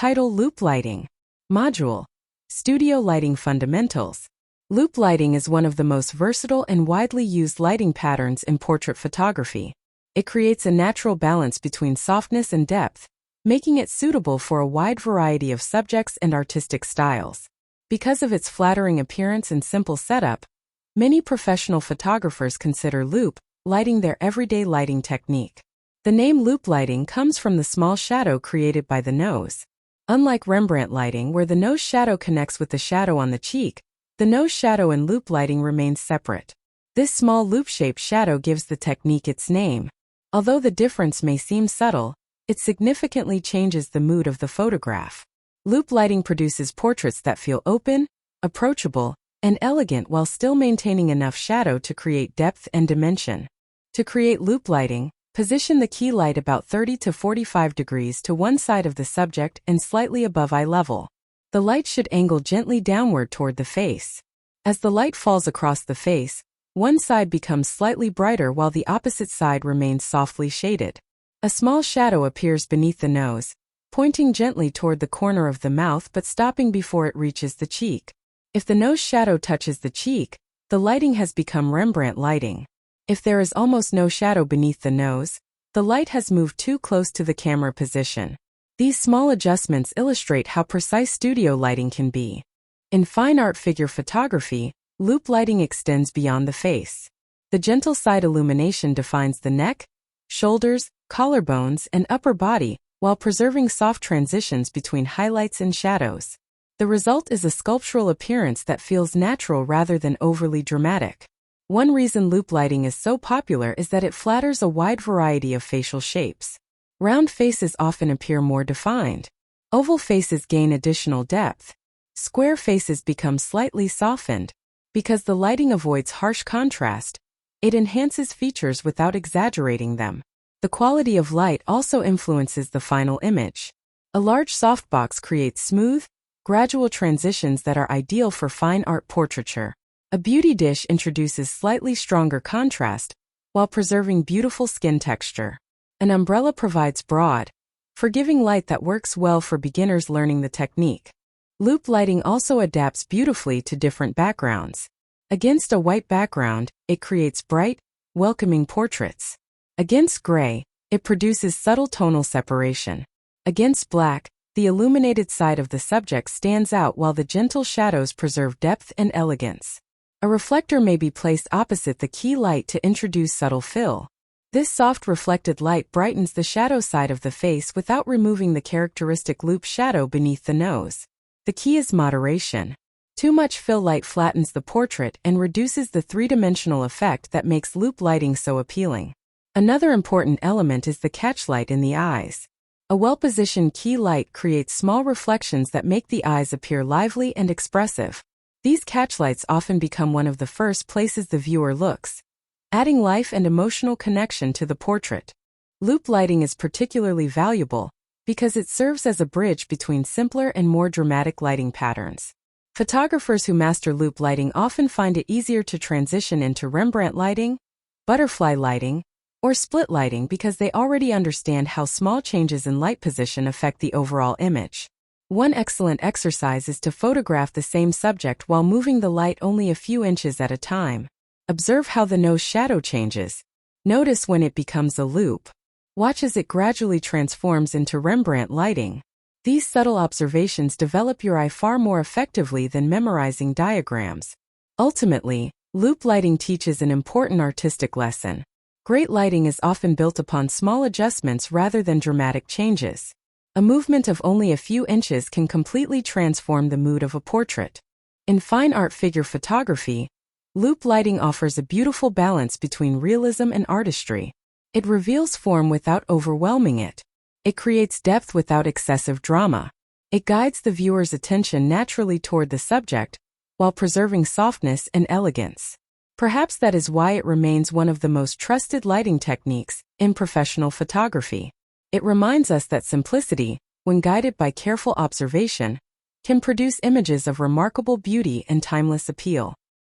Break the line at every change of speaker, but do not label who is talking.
Title: Loop Lighting. Module: Studio Lighting Fundamentals. Loop lighting is one of the most versatile and widely used lighting patterns in portrait photography. It creates a natural balance between softness and depth, making it suitable for a wide variety of subjects and artistic styles. Because of its flattering appearance and simple setup, many professional photographers consider loop lighting their everyday lighting technique. The name loop lighting comes from the small shadow created by the nose. Unlike Rembrandt lighting, where the nose shadow connects with the shadow on the cheek, the nose shadow in loop lighting remains separate. This small loop-shaped shadow gives the technique its name. Although the difference may seem subtle, it significantly changes the mood of the photograph. Loop lighting produces portraits that feel open, approachable, and elegant while still maintaining enough shadow to create depth and dimension. To create loop lighting, position the key light about 30 to 45 degrees to one side of the subject and slightly above eye level. The light should angle gently downward toward the face. As the light falls across the face, one side becomes slightly brighter while the opposite side remains softly shaded. A small shadow appears beneath the nose, pointing gently toward the corner of the mouth but stopping before it reaches the cheek. If the nose shadow touches the cheek, the lighting has become Rembrandt lighting. If there is almost no shadow beneath the nose, the light has moved too close to the camera position. These small adjustments illustrate how precise studio lighting can be. In fine art figure photography, loop lighting extends beyond the face. The gentle side illumination defines the neck, shoulders, collarbones, and upper body, while preserving soft transitions between highlights and shadows. The result is a sculptural appearance that feels natural rather than overly dramatic. One reason loop lighting is so popular is that it flatters a wide variety of facial shapes. Round faces often appear more defined. Oval faces gain additional depth. Square faces become slightly softened. Because the lighting avoids harsh contrast, it enhances features without exaggerating them. The quality of light also influences the final image. A large softbox creates smooth, gradual transitions that are ideal for fine art portraiture. A beauty dish introduces slightly stronger contrast, while preserving beautiful skin texture. An umbrella provides broad, forgiving light that works well for beginners learning the technique. Loop lighting also adapts beautifully to different backgrounds. Against a white background, it creates bright, welcoming portraits. Against gray, it produces subtle tonal separation. Against black, the illuminated side of the subject stands out while the gentle shadows preserve depth and elegance. A reflector may be placed opposite the key light to introduce subtle fill. This soft reflected light brightens the shadow side of the face without removing the characteristic loop shadow beneath the nose. The key is moderation. Too much fill light flattens the portrait and reduces the three-dimensional effect that makes loop lighting so appealing. Another important element is the catchlight in the eyes. A well-positioned key light creates small reflections that make the eyes appear lively and expressive. These catchlights often become one of the first places the viewer looks, adding life and emotional connection to the portrait. Loop lighting is particularly valuable because it serves as a bridge between simpler and more dramatic lighting patterns. Photographers who master loop lighting often find it easier to transition into Rembrandt lighting, butterfly lighting, or split lighting because they already understand how small changes in light position affect the overall image. One excellent exercise is to photograph the same subject while moving the light only a few inches at a time. Observe how the nose shadow changes. Notice when it becomes a loop. Watch as it gradually transforms into Rembrandt lighting. These subtle observations develop your eye far more effectively than memorizing diagrams. Ultimately, loop lighting teaches an important artistic lesson. Great lighting is often built upon small adjustments rather than dramatic changes. A movement of only a few inches can completely transform the mood of a portrait. In fine art figure photography, loop lighting offers a beautiful balance between realism and artistry. It reveals form without overwhelming it. It creates depth without excessive drama. It guides the viewer's attention naturally toward the subject, while preserving softness and elegance. Perhaps that is why it remains one of the most trusted lighting techniques in professional photography. It reminds us that simplicity, when guided by careful observation, can produce images of remarkable beauty and timeless appeal.